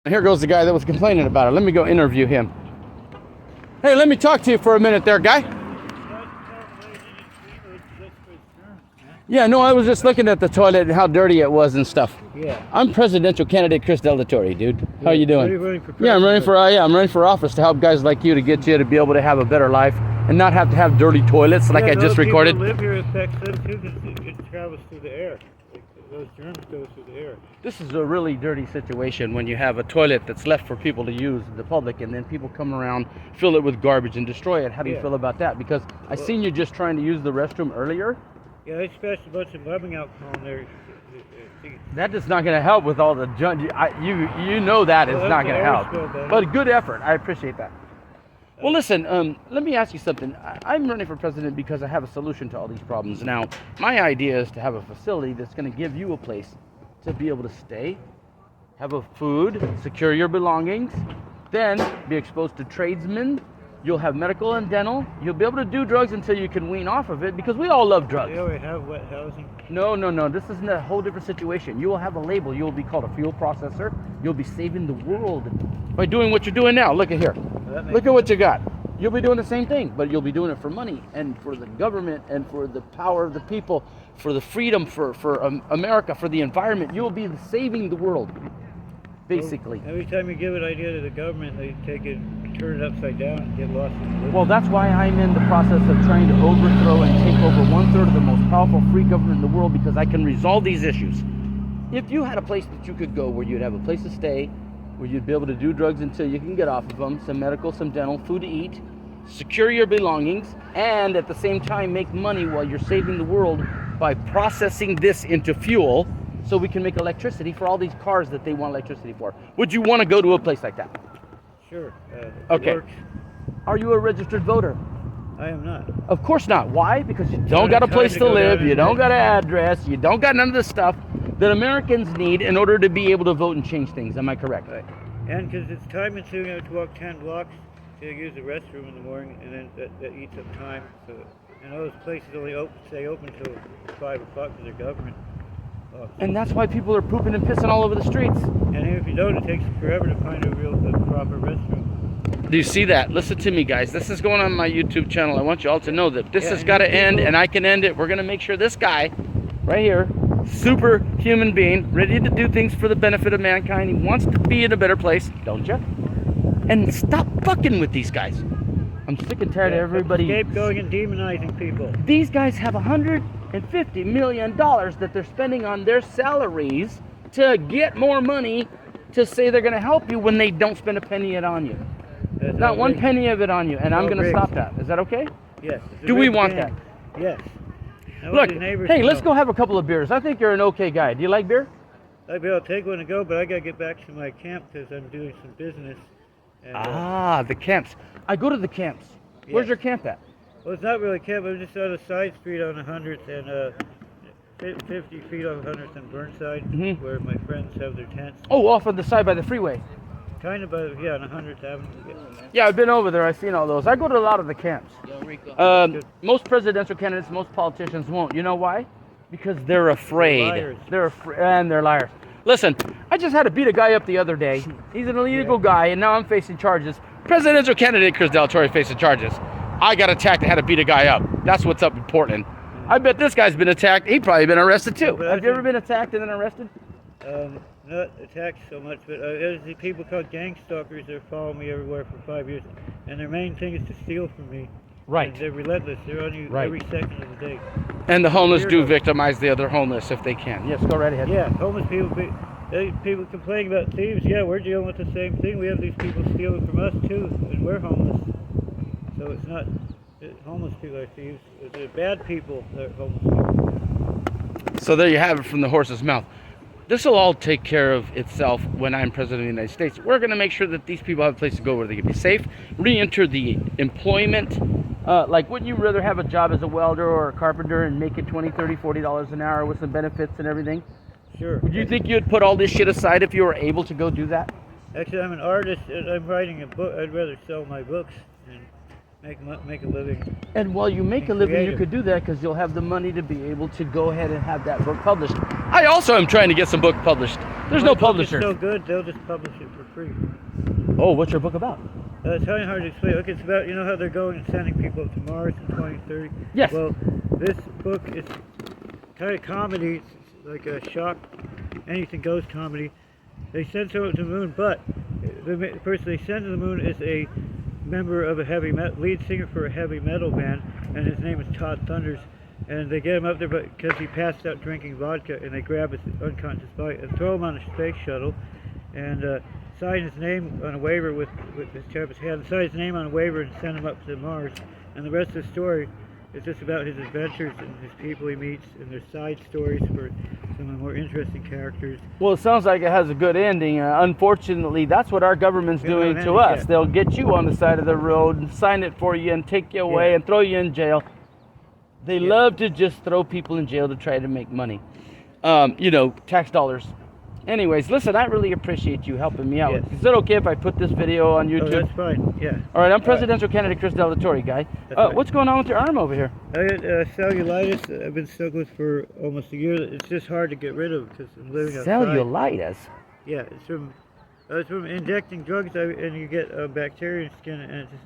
Here goes the guy that was complaining about it. Let me go interview him. Hey, let me talk to you for a minute there, guy. Yeah, no, I was just looking at the toilet and how dirty it was and stuff. Yeah. I'm presidential candidate Chris Del Torre, dude. How you doing? Are you running for Yeah, I'm running president? for I'm running for office to help guys like you to get you to be able to have a better life and not have to have dirty toilets like I just recorded. People live here affects them too because it travels through the air. Those germs go through the air. This is a really dirty situation when you have a toilet that's left for people to use, the public, and then people come around, fill it with garbage and destroy it. How do you feel about that? Because I seen you just trying to use the restroom earlier. Yeah, they splashed a bunch of rubbing alcohol in there. That is not going to help with all the junk. You know that is not going to help. But good effort. I appreciate that. Well, listen, let me ask you something. I'm running for president because I have a solution to all these problems. Now, my idea is to have a facility that's going to give you a place to be able to stay, have a food, secure your belongings, then be exposed to tradesmen. You'll have medical and dental. You'll be able to do drugs until you can wean off of it because we all love drugs. They already have wet housing. No. This is a whole different situation. You will have a label. You will be called a fuel processor. You'll be saving the world by doing what you're doing now. Look at here. Look at what you got. You'll be doing the same thing, but you'll be doing it for money and for the government and for the power of the people, for the freedom, for America, for the environment. You'll be saving the world, basically. Well, every time you give an idea to the government, they take it, turn it upside down, and get lost in the Well, that's why I'm in the process of trying to overthrow and take over 1/3 of the most powerful free government in the world because I can resolve these issues. If you had a place that you could go where you'd have a place to stay, where you'd be able to do drugs until you can get off of them, some medical, some dental, food to eat, secure your belongings, and at the same time make money while you're saving the world by processing this into fuel so we can make electricity for all these cars that they want electricity for. Would you want to go to a place like that? Sure. Okay. Works. Are you a registered voter? I am not. Of course not. Why? Because you don't got a place to live, you don't got an address, you don't got none of the stuff that Americans need in order to be able to vote and change things. Am I correct? Right. And because it's time consuming, I have to walk 10 blocks to use the restroom in the morning, and then that eats up time. So, and those places only stay open till 5 o'clock for their government. And that's why people are pooping and pissing all over the streets. And if you don't, it takes forever to find a proper restroom. Do you see that? Listen to me, guys. This is going on my YouTube channel. I want you all to know that this has got to end, and I can end it. We're going to make sure this guy right here, super human being, ready to do things for the benefit of mankind. He wants to be in a better place, don't you? And stop fucking with these guys. I'm sick and tired of everybody Scapegoating and demonizing people. These guys have $150 million that they're spending on their salaries to get more money to say they're going to help you when they don't spend a penny of it on you. Not one penny of it on you, and I'm going to stop that. Is that okay? Yes. Do we want that? Yes. Look, hey, let's go have a couple of beers. I think you're an okay guy. Do you like beer? I'd be able to take one to go, but I got to get back to my camp because I'm doing some business. And, the camps. I go to the camps. Yes. Where's your camp at? Well, it's not really camp. I'm just on a side street on 100th and 50 feet on 100th and Burnside, where my friends have their tents. Oh, off on the side by the freeway. Kind of, on 100th Avenue. Yeah, I've been over there. I've seen all those. I go to a lot of the camps. Most presidential candidates, most politicians won't. You know why? Because they're afraid. And they're liars. Listen, I just had to beat a guy up the other day. He's an illegal guy, and now I'm facing charges. Presidential candidate Chris Del Torre facing charges. I got attacked and had to beat a guy up. That's what's up in Portland. I bet this guy's been attacked. He's probably been arrested too. Have you ever been attacked and then arrested? Not attacked so much, but there's the people called gang stalkers that follow me everywhere for 5 years, and their main thing is to steal from me. Right. And they're relentless. They're on you every second of the day. And the homeless do victimize the other homeless if they can. Yes, go right ahead. Yeah, homeless people. People complain about thieves. Yeah, we're dealing with the same thing. We have these people stealing from us too, and we're homeless. So it's not homeless people are thieves. They're bad people that are homeless people. So there you have it from the horse's mouth. This will all take care of itself when I'm president of the United States. We're going to make sure that these people have a place to go where they can be safe, re-enter the employment. Like, wouldn't you rather have a job as a welder or a carpenter and make it $20, $30, $40 an hour with some benefits and everything? Sure. Would you think you'd put all this shit aside if you were able to go do that? Actually, I'm an artist and I'm writing a book. I'd rather sell my books and make a living. And while you make a living, you could do that because you'll have the money to be able to go ahead and have that book published. I also am trying to get some books published. There's My no book publishers. is so good, they'll just publish it for free. Oh, what's your book about? It's kind of hard to explain. Look, it's about, you know how they're going and sending people up to Mars in 2030? Yes. Well, this book is kind of comedy. It's like a shock, anything goes comedy. They send someone to the moon, but the person they send to the moon is a member of a lead singer for a heavy metal band, and his name is Todd Thunders. And they get him up there because he passed out drinking vodka, and they grab his unconscious body and throw him on a space shuttle, and sign his name on a waiver with his therapist's hand, sign his name on a waiver and send him up to Mars. And the rest of the story is just about his adventures and his people he meets, and there's side stories for some of the more interesting characters. Well, it sounds like it has a good ending. Unfortunately, that's what our government's doing to us. They'll get you on the side of the road and sign it for you and take you away and throw you in jail. They love to just throw people in jail to try to make money. You know, tax dollars. Anyways, listen, I really appreciate you helping me out. Is it okay if I put this video on YouTube? Oh, that's fine, yeah. All right, I'm presidential candidate Chris Delatorre, guy. What's going on with your arm over here? I got cellulitis. I've been stuck with for almost a year. It's just hard to get rid of because I'm living outside. Cellulitis? Yeah, it's from injecting drugs, and you get bacteria in your skin, and it just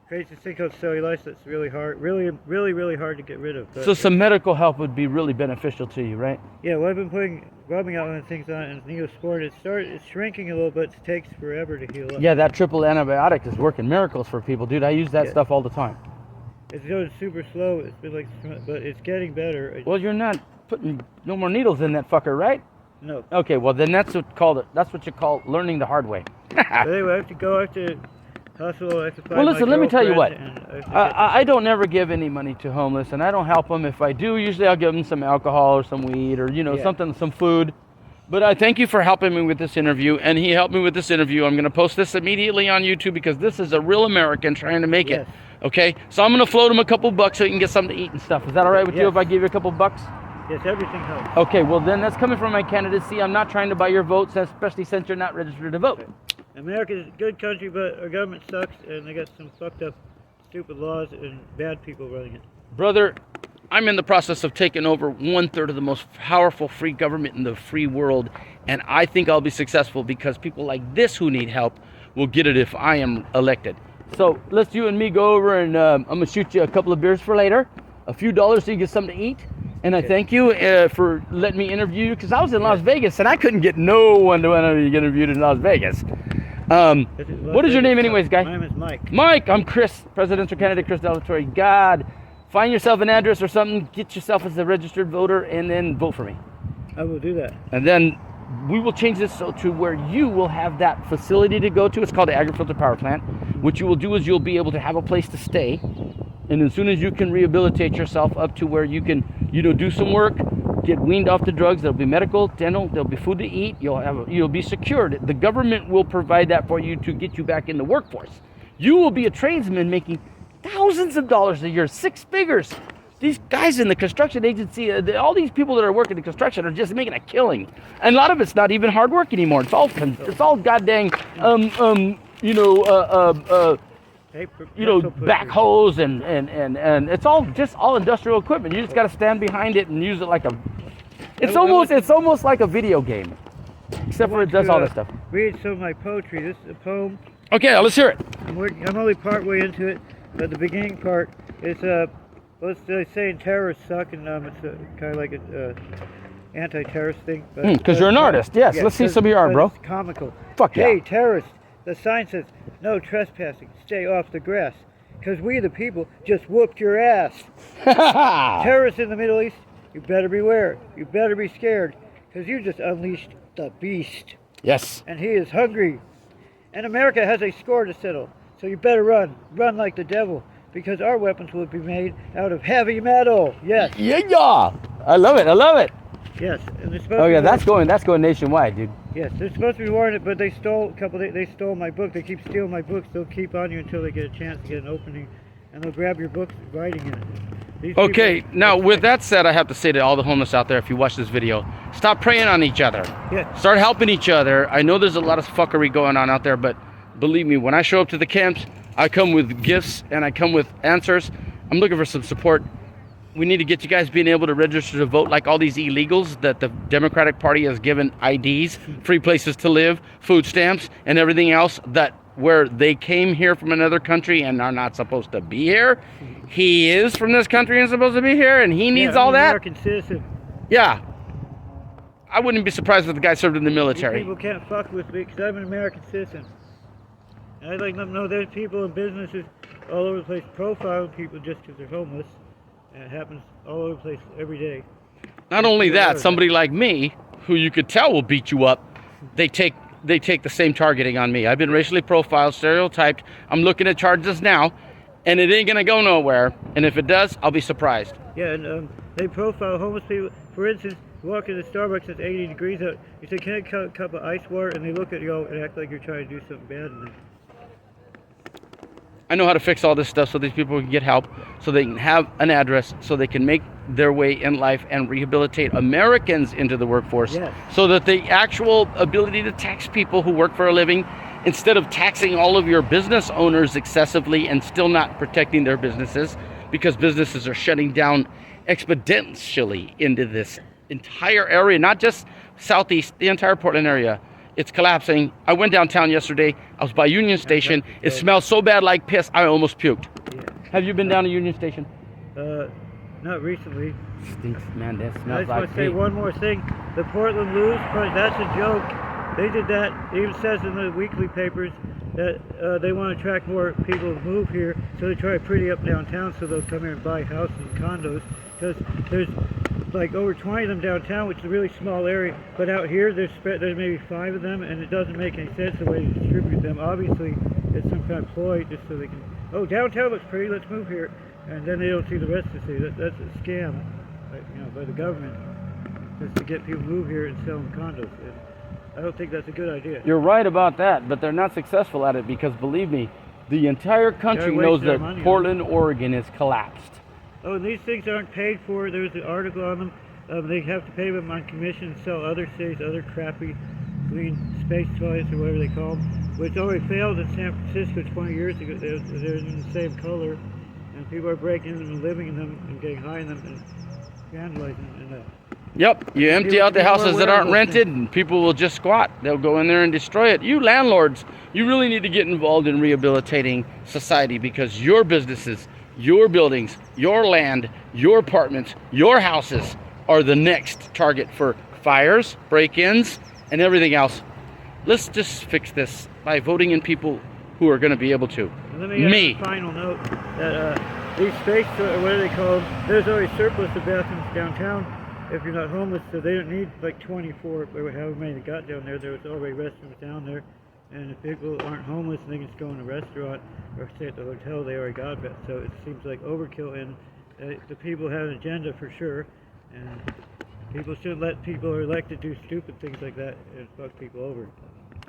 creates this thing called cellulitis that's really hard, really hard to get rid of. But so some medical help would be really beneficial to you, right? Yeah, well, I've been rubbing out on things on it, and Neosporin. It's shrinking a little bit. It takes forever to heal up. Yeah, that triple antibiotic is working miracles for people, dude. I use that stuff all the time. It's going super slow. It's been like, but it's getting better. Well, you're not putting no more needles in that fucker, right? No. Okay, well then that's what you call learning the hard way. But anyway, I have to go. I have to hustle. I have to find well, listen, let me tell you what. I I don't never give any money to homeless, and I don't help them. If I do, usually I'll give them some alcohol or some weed or, you know, something, some food. But I thank you for helping me with this interview, and he helped me with this interview. I'm going to post this immediately on YouTube because this is a real American trying to make it. Okay? So I'm going to float him a couple bucks so he can get something to eat and stuff. Is that all right with you if I give you a couple bucks? Yes, everything helps. Okay, well then that's coming from my candidacy. I'm not trying to buy your votes, especially since you're not registered to vote. America's a good country, but our government sucks, and they got some fucked up, stupid laws and bad people running it. Brother, I'm in the process of taking over 1/3 of the most powerful free government in the free world, and I think I'll be successful because people like this who need help will get it if I am elected. So let's you and me go over, and I'm going to shoot you a couple of beers for later, a few dollars so you get something to eat. And I thank you for letting me interview you, because I was in Las Vegas and I couldn't get no one to get interviewed in Las Vegas. What is your name anyways, guy? My name is Mike. Mike, I'm Chris, presidential candidate Chris Delatorre. God, find yourself an address or something, get yourself as a registered voter, and then vote for me. I will do that. And then we will change this so to where you will have that facility to go to. It's called the agri-filter power plant. What you will do is you'll be able to have a place to stay. And as soon as you can rehabilitate yourself up to where you can, you know, do some work, get weaned off the drugs, there'll be medical, dental, there'll be food to eat, you'll be secured. The government will provide that for you to get you back in the workforce. You will be a tradesman making thousands of dollars a year, 6 figures. These guys in the construction agency, all these people that are working in construction are just making a killing. And a lot of it's not even hard work anymore. It's all goddamn, backhoes and it's all industrial equipment. You just got to stand behind it and use it like a. It's almost like a video game, except for it does all this stuff. Read some of my poetry. This is a poem. Okay, let's hear it. I'm only part way into it, but the beginning part is saying terrorists suck, and it's kind of like an anti-terrorist thing. Because you're an artist, yes. Let's see some of your art, bro. It's comical. Fuck yeah. Hey, terrorists! The sign says no trespassing. Stay off the grass. Because we, the people, just whooped your ass. Terrorists in the Middle East, you better beware. You better be scared. Because you just unleashed the beast. Yes. And he is hungry. And America has a score to settle. So you better run. Run like the devil. Because our weapons will be made out of heavy metal. Yes. Yeah. I love it. Yes. And that's going nationwide, dude. Yes, they're supposed to be warned, but they stole they stole my book. They keep stealing my books. They'll keep on you until they get a chance to get an opening, and they'll grab your books writing in it. Okay, now with that said, I have to say to all the homeless out there, if you watch this video, stop preying on each other. Yeah. Start helping each other. I know there's a lot of fuckery going on out there, but believe me, when I show up to the camps, I come with gifts and I come with answers. I'm looking for some support. We need to get you guys being able to register to vote like all these illegals that the Democratic Party has given IDs, free places to live, food stamps, and everything else that where they came here from another country and are not supposed to be here. He is from this country and supposed to be here, and he needs all that. American citizen. Yeah. I wouldn't be surprised if the guy served in the military. These people can't fuck with me because I'm an American citizen. And I'd like them to know there's people in businesses all over the place profiling people just because they're homeless. And it happens all over the place every day. Not only that, somebody like me, who you could tell will beat you up, they take the same targeting on me. I've been racially profiled, stereotyped. I'm looking at charges now, and it ain't gonna go nowhere. And if it does, I'll be surprised. Yeah, and they profile homeless people. For instance, you walk into Starbucks, it's 80 degrees out. You say, "Can I have a cup of ice water?" And they look at you and act like you're trying to do something bad. And I know how to fix all this stuff so these people can get help, so they can have an address, so they can make their way in life and rehabilitate Americans into the workforce. Yes. So that the actual ability to tax people who work for a living, instead of taxing all of your business owners excessively and still not protecting their businesses, because businesses are shutting down exponentially into this entire area, not just Southeast, the entire Portland area. It's collapsing. I went downtown yesterday. I was by Union Station. It smells so bad like piss, I almost puked. Yeah. Have you been down to Union Station? Not recently. Stinks, man. That smells I just like want to say pee. one more thing. The Portland Blues, that's a joke. They did that. It even says in the weekly papers that they want to attract more people to move here, so they try to pretty up downtown so they'll come here and buy houses and condos. Because there's like over 20 of them downtown, which is a really small area, but out here there's maybe 5 of them, and it doesn't make any sense the way to distribute them. Obviously, it's some kind of ploy just so they can, oh, downtown looks pretty, let's move here, and then they don't see the rest of the city. That's a scam, by the government, just to get people to move here and sell them condos. And I don't think that's a good idea. You're right about that, but they're not successful at it because, believe me, the entire country knows that Portland, Oregon is collapsed. Oh, and these things aren't paid for. There's an article on them. They have to pay them on commission and sell other cities, other crappy green space toilets or whatever they call them, which already failed in San Francisco 20 years ago. They're in the same color, and people are breaking in them and living in them and getting high in them and vandalizing them. Yep, you empty out the houses that aren't rented and people will just squat. They'll go in there and destroy it. You landlords, you really need to get involved in rehabilitating society because your businesses, your buildings, your land, your apartments, your houses are the next target for fires, break-ins, and everything else. Let's just fix this by voting in people who are going to be able to. And let me add a final note that these space, what do they call them? There's already surplus of bathrooms downtown if you're not homeless, so they don't need like 24 or however many they got down there. There was already restrooms down there. And if people aren't homeless and they can just go in a restaurant or stay at the hotel, they already got it. So it seems like overkill, and the people have an agenda for sure. And people shouldn't let people who are elected do stupid things like that and fuck people over.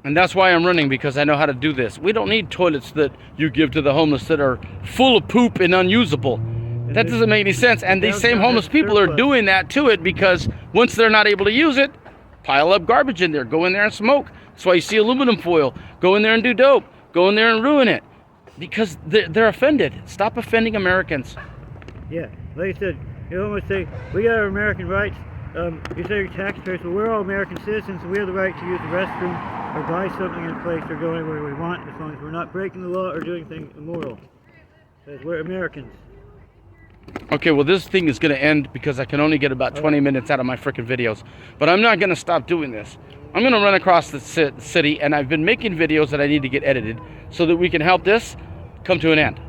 And that's why I'm running, because I know how to do this. We don't need toilets that you give to the homeless that are full of poop and unusable. That doesn't make any sense. And these same homeless people are doing that to it because once they're not able to use it, pile up garbage in there, go in there and smoke. That's why you see aluminum foil. Go in there and do dope. Go in there and ruin it. Because they're offended. Stop offending Americans. Yeah, like I said, you almost say, we got our American rights. You say you're taxpayers, but we're all American citizens, and we have the right to use the restroom or buy something in a place or go anywhere we want, as long as we're not breaking the law or doing things immoral. Because we're Americans. Okay, well this thing is going to end because I can only get about 20 minutes out of my frickin' videos. But I'm not going to stop doing this. I'm going to run across the city, and I've been making videos that I need to get edited so that we can help this come to an end.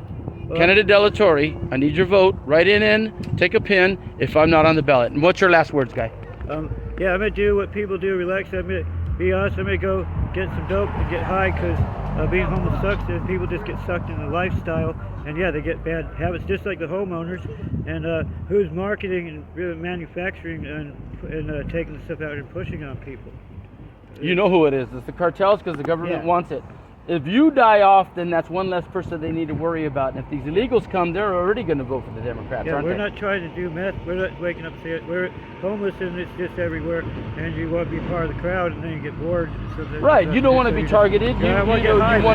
Candidate Delatorre, I need your vote. Write it in, take a pin if I'm not on the ballot. And what's your last words, guy? Yeah, I'm going to do what people do, relax. I'm going to be honest, I'm going to go get some dope and get high because being homeless sucks and people just get sucked into the lifestyle. And yeah, they get bad habits just like the homeowners. And who's marketing and really manufacturing and taking the stuff out and pushing on people? You know who it is. It's the cartels because the government wants it. If you die off, then that's one less person they need to worry about. And if these illegals come, they're already going to vote for the Democrats, aren't they? We're not trying to do meth. We're not waking up and saying we're homeless and it's just everywhere. And you want to be part of the crowd and then you get bored. So right. You don't want to be targeted. You want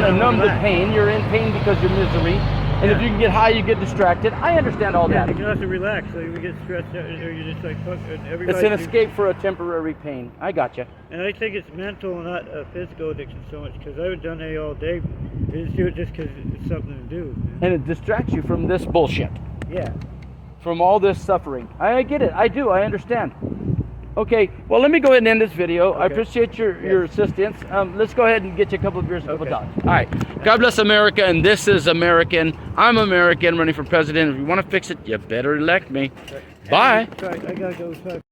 to numb the pain. You're in pain because you're misery. And if you can get high, you get distracted. I understand all Yeah, that. you can also relax, so you get stressed out, or you just like fuck. And It's an escape for a temporary pain. I gotcha. And I think it's mental, not a physical addiction so much, because I've done A all day. I just do it just because it's something to do. And it distracts you from this bullshit. Yeah. From all this suffering. I get it. I do. I understand. Okay. Well, let me go ahead and end this video. I appreciate your assistance. Let's go ahead and get you a couple of beers and a couple of dogs. All right. God bless America, and this is American. I'm American, running for president. If you want to fix it, you better elect me. Bye. I gotta go.